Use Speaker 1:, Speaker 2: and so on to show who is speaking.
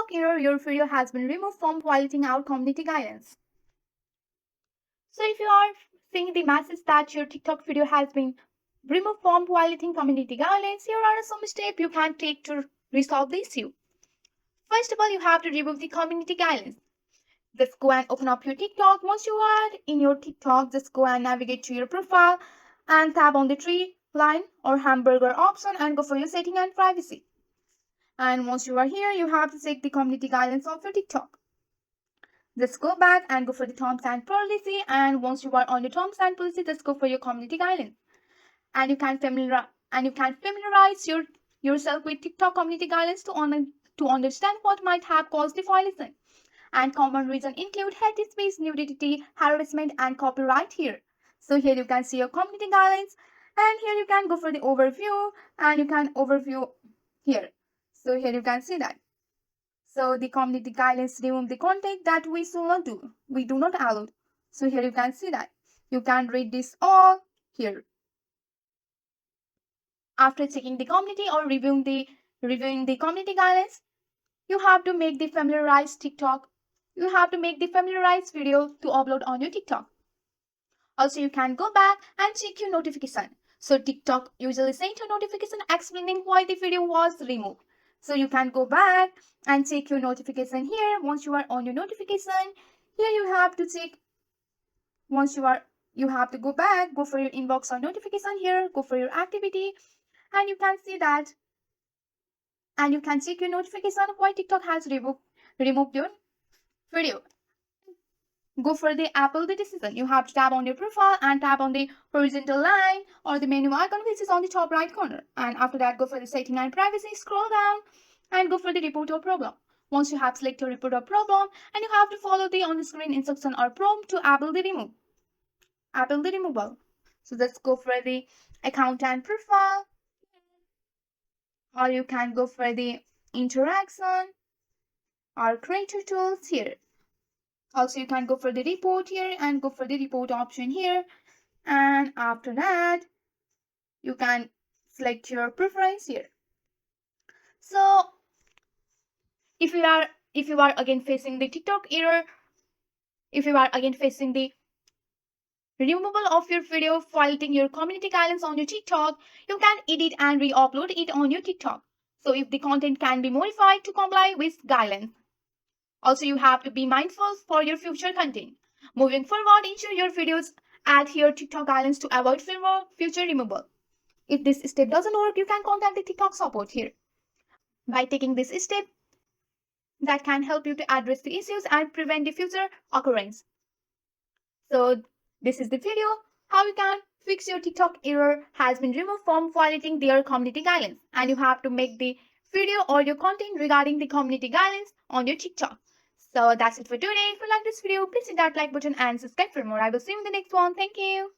Speaker 1: TikTok error, your video has been removed from violating our community guidelines. So if you are seeing the message that your TikTok video has been removed from violating community guidelines, here are some steps you can take to resolve the issue. First of all, you have to remove the community guidelines. Just go and open up your TikTok. Once you are in your TikTok, just go and navigate to your profile and tap on the tree line or hamburger option and go for your setting and privacy. And once you are here, you have to check the community guidelines of your TikTok. Just go back and go for the terms and policy. And once you are on your terms and policy, just go for your community guidelines. And you can familiarize yourself with TikTok community guidelines to understand what might have caused the violation. And common reasons include hate speech, nudity, harassment, and copyright here. So here you can see your community guidelines, and here you can go for the overview, and you can overview here. So here you can see that. So the community guidelines remove the content that we should not do. We do not allow. So here you can see that. You can read this all here. After checking the community or reviewing the community guidelines, you have to make the familiarized TikTok. You have to make the familiarized video to upload on your TikTok. Also, you can go back and check your notification. So TikTok usually sends a notification explaining why the video was removed. So you can go back and check your notification here. Once you are on your notification, here you have to check. You have to go back, go for your inbox or notification here, go for your activity, and you can see that. And you can check your notification why TikTok has removed your video. Go for the Apple the decision. You have to tap on your profile and tap on the horizontal line or the menu icon which is on the top right corner. And after that, go for the setting and privacy, scroll down and go for the report or problem. Once you have selected report or problem, and you have to follow the on-screen instruction or prompt to Apple the removal. So let's go for the account and profile, or you can go for the interaction or creator tools here. Also, you can go for the report here and go for the report option here. And after that, you can select your preference here. So, if you are again facing the TikTok error, if you are again facing the removal of your video violating your community guidelines on your TikTok, you can edit and re-upload it on your TikTok. So, if the content can be modified to comply with guidelines. Also, you have to be mindful for your future content. Moving forward, ensure your videos adhere to TikTok guidelines to avoid future removal. If this step doesn't work, you can contact the TikTok support here. By taking this step, that can help you to address the issues and prevent the future occurrence. So, this is the video how you can fix your TikTok error has been removed from violating their community guidelines. And you have to make the video or your content regarding the community guidelines on your TikTok. So that's it for today. If you like this video, please hit that like button and subscribe for more. I will see you in the next one. Thank you.